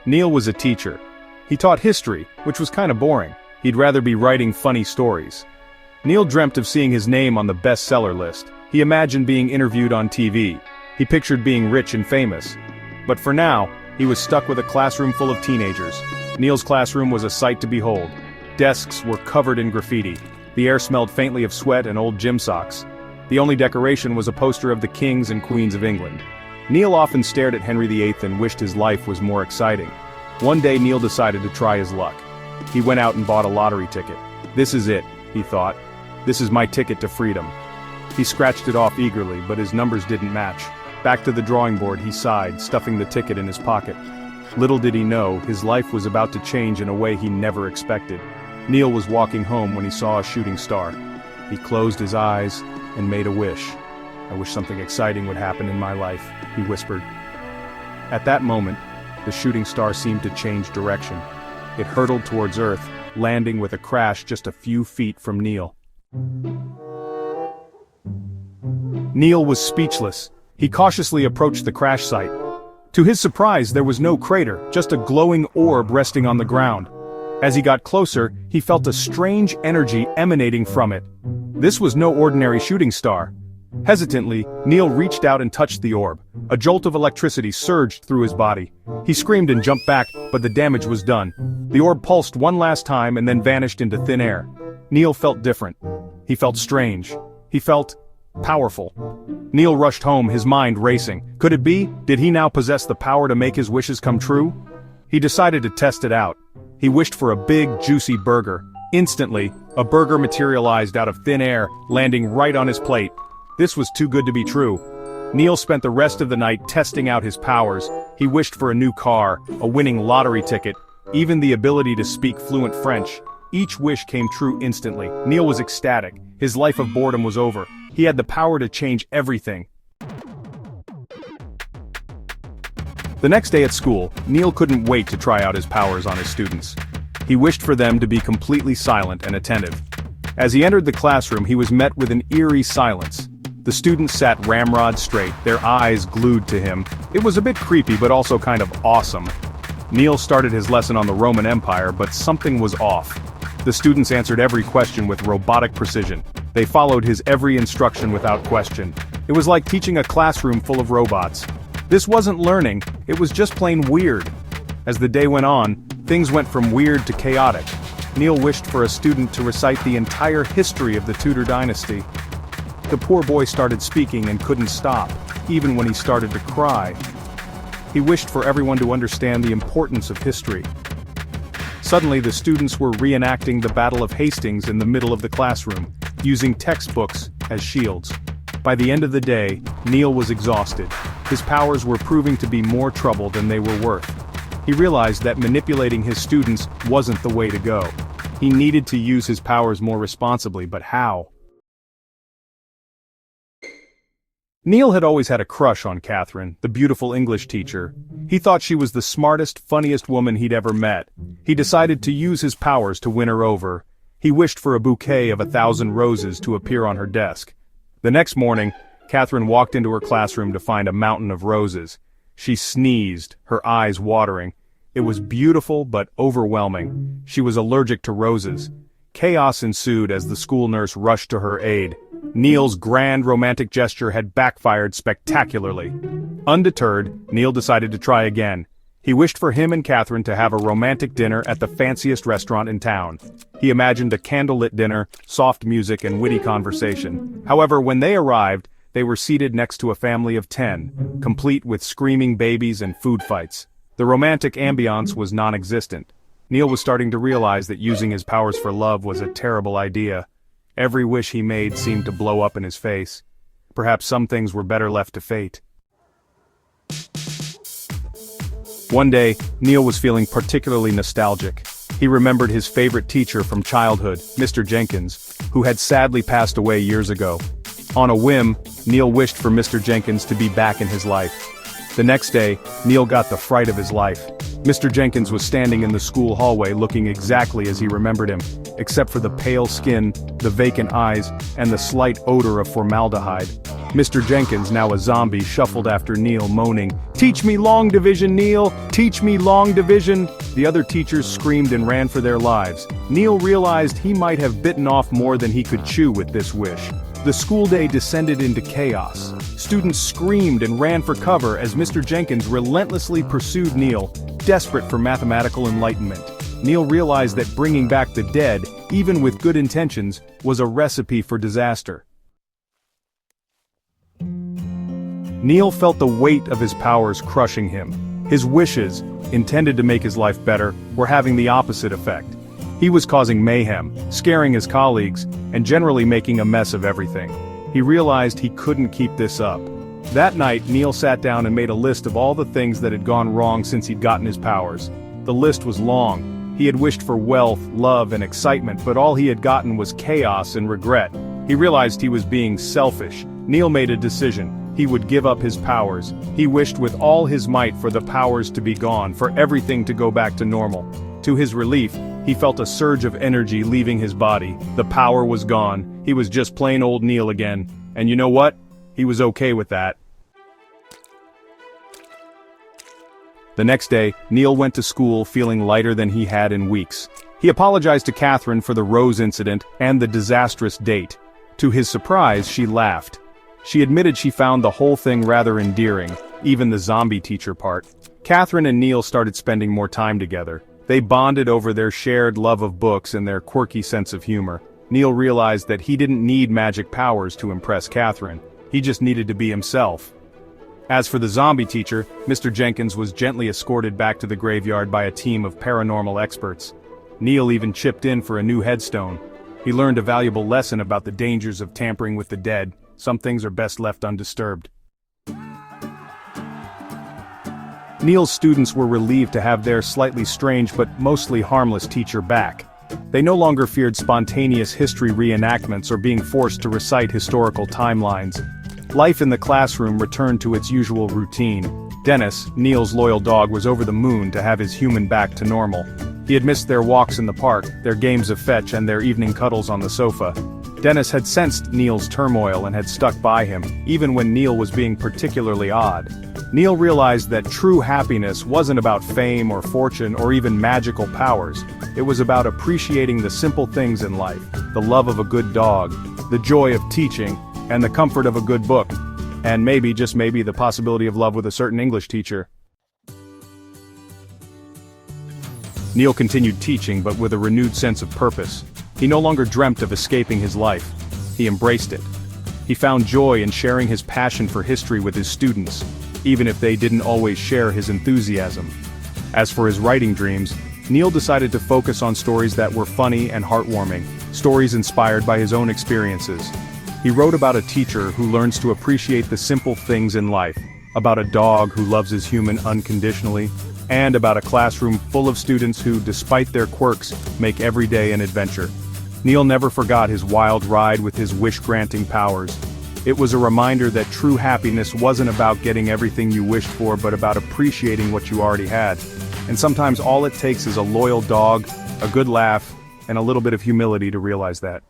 Neil was a teacher. He taught history, which was kinda boring. He'd rather be writing funny stories. Neil dreamt of seeing his name on the bestseller list. He imagined being interviewed on TV. He pictured being rich and famous. But for now, he was stuck with a classroom full of teenagers. Neil's classroom was a sight to behold. Desks were covered in graffiti. The air smelled faintly of sweat and old gym socks. The only decoration was a poster of the kings and queens of England. Neil often stared at Henry VIII and wished his life was more exciting. One day Neil decided to try his luck. He went out and bought a lottery ticket. This is it, he thought. This is my ticket to freedom. He scratched it off eagerly, but his numbers didn't match. Back to the drawing board he sighed, stuffing the ticket in his pocket. Little did he know, his life was about to change in a way he never expected. Neil was walking home when he saw a shooting star. He closed his eyes and made a wish. "I wish something exciting would happen in my life," he whispered. At that moment, the shooting star seemed to change direction. It hurtled towards Earth, landing with a crash just a few feet from Neil. Neil was speechless. He cautiously approached the crash site. To his surprise, there was no crater, just a glowing orb resting on the ground. As he got closer, he felt a strange energy emanating from it. This was no ordinary shooting star. Hesitantly, Neil reached out and touched the orb. A jolt of electricity surged through his body. He screamed and jumped back, but the damage was done. The orb pulsed one last time and then vanished into thin air. Neil felt different. He felt strange. He felt powerful. Neil rushed home, his mind racing. Could it be? Did he now possess the power to make his wishes come true? He decided to test it out. He wished for a big, juicy burger. Instantly, a burger materialized out of thin air, landing right on his plate. This was too good to be true. Neil spent the rest of the night testing out his powers. He wished for a new car, a winning lottery ticket, even the ability to speak fluent French. Each wish came true instantly. Neil was ecstatic. His life of boredom was over. He had the power to change everything. The next day at school, Neil couldn't wait to try out his powers on his students. He wished for them to be completely silent and attentive. As he entered the classroom, he was met with an eerie silence. The students sat ramrod straight, their eyes glued to him. It was a bit creepy but also kind of awesome. Neil started his lesson on the Roman Empire, but something was off. The students answered every question with robotic precision. They followed his every instruction without question. It was like teaching a classroom full of robots. This wasn't learning, it was just plain weird. As the day went on, things went from weird to chaotic. Neil wished for a student to recite the entire history of the Tudor dynasty. The poor boy started speaking and couldn't stop, even when he started to cry. He wished for everyone to understand the importance of history. Suddenly the students were reenacting the Battle of Hastings in the middle of the classroom, using textbooks as shields. By the end of the day, Neil was exhausted. His powers were proving to be more trouble than they were worth. He realized that manipulating his students wasn't the way to go. He needed to use his powers more responsibly, but how? Neil had always had a crush on Catherine, the beautiful English teacher. He thought she was the smartest, funniest woman he'd ever met. He decided to use his powers to win her over. He wished for a bouquet of 1,000 roses to appear on her desk. The next morning, Catherine walked into her classroom to find a mountain of roses. She sneezed, her eyes watering. It was beautiful but overwhelming. She was allergic to roses. Chaos ensued as the school nurse rushed to her aid. Neil's grand romantic gesture had backfired spectacularly. Undeterred, Neil decided to try again. He wished for him and Catherine to have a romantic dinner at the fanciest restaurant in town. He imagined a candlelit dinner, soft music and witty conversation. However, when they arrived, they were seated next to a family of 10, complete with screaming babies and food fights. The romantic ambiance was non-existent. Neil was starting to realize that using his powers for love was a terrible idea. Every wish he made seemed to blow up in his face. Perhaps some things were better left to fate. One day, Neil was feeling particularly nostalgic. He remembered his favorite teacher from childhood, Mr. Jenkins, who had sadly passed away years ago. On a whim, Neil wished for Mr. Jenkins to be back in his life. The next day, Neil got the fright of his life. Mr. Jenkins was standing in the school hallway looking exactly as he remembered him, except for the pale skin, the vacant eyes, and the slight odor of formaldehyde. Mr. Jenkins, now a zombie, shuffled after Neil, moaning, "Teach me long division, Neil! Teach me long division!" The other teachers screamed and ran for their lives. Neil realized he might have bitten off more than he could chew with this wish. The school day descended into chaos. Students screamed and ran for cover as Mr. Jenkins relentlessly pursued Neil, desperate for mathematical enlightenment. Neil realized that bringing back the dead, even with good intentions, was a recipe for disaster. Neil felt the weight of his powers crushing him. His wishes, intended to make his life better, were having the opposite effect. He was causing mayhem, scaring his colleagues, and generally making a mess of everything. He realized he couldn't keep this up. That night, Neil sat down and made a list of all the things that had gone wrong since he'd gotten his powers. The list was long. He had wished for wealth, love, and excitement, but all he had gotten was chaos and regret. He realized he was being selfish. Neil made a decision. He would give up his powers. He wished with all his might for the powers to be gone, for everything to go back to normal. To his relief, he felt a surge of energy leaving his body. The power was gone. He was just plain old Neil again. And you know what? He was okay with that. The next day, Neil went to school feeling lighter than he had in weeks. He apologized to Catherine for the rose incident and the disastrous date. To his surprise, she laughed. She admitted she found the whole thing rather endearing, even the zombie teacher part. Catherine and Neil started spending more time together. They bonded over their shared love of books and their quirky sense of humor. Neil realized that he didn't need magic powers to impress Catherine. He just needed to be himself. As for the zombie teacher, Mr. Jenkins was gently escorted back to the graveyard by a team of paranormal experts. Neil even chipped in for a new headstone. He learned a valuable lesson about the dangers of tampering with the dead. Some things are best left undisturbed. Neil's students were relieved to have their slightly strange but mostly harmless teacher back. They no longer feared spontaneous history reenactments or being forced to recite historical timelines. Life in the classroom returned to its usual routine. Dennis, Neil's loyal dog, was over the moon to have his human back to normal. He had missed their walks in the park, their games of fetch, and their evening cuddles on the sofa. Dennis had sensed Neil's turmoil and had stuck by him, even when Neil was being particularly odd. Neil realized that true happiness wasn't about fame or fortune or even magical powers. It was about appreciating the simple things in life, the love of a good dog, the joy of teaching, and the comfort of a good book. And maybe, just maybe, the possibility of love with a certain English teacher. Neil continued teaching, but with a renewed sense of purpose. He no longer dreamt of escaping his life. He embraced it. He found joy in sharing his passion for history with his students, even if they didn't always share his enthusiasm. As for his writing dreams, Neil decided to focus on stories that were funny and heartwarming, stories inspired by his own experiences. He wrote about a teacher who learns to appreciate the simple things in life, about a dog who loves his human unconditionally, and about a classroom full of students who, despite their quirks, make every day an adventure. Neil never forgot his wild ride with his wish-granting powers. It was a reminder that true happiness wasn't about getting everything you wished for, but about appreciating what you already had. And sometimes all it takes is a loyal dog, a good laugh, and a little bit of humility to realize that.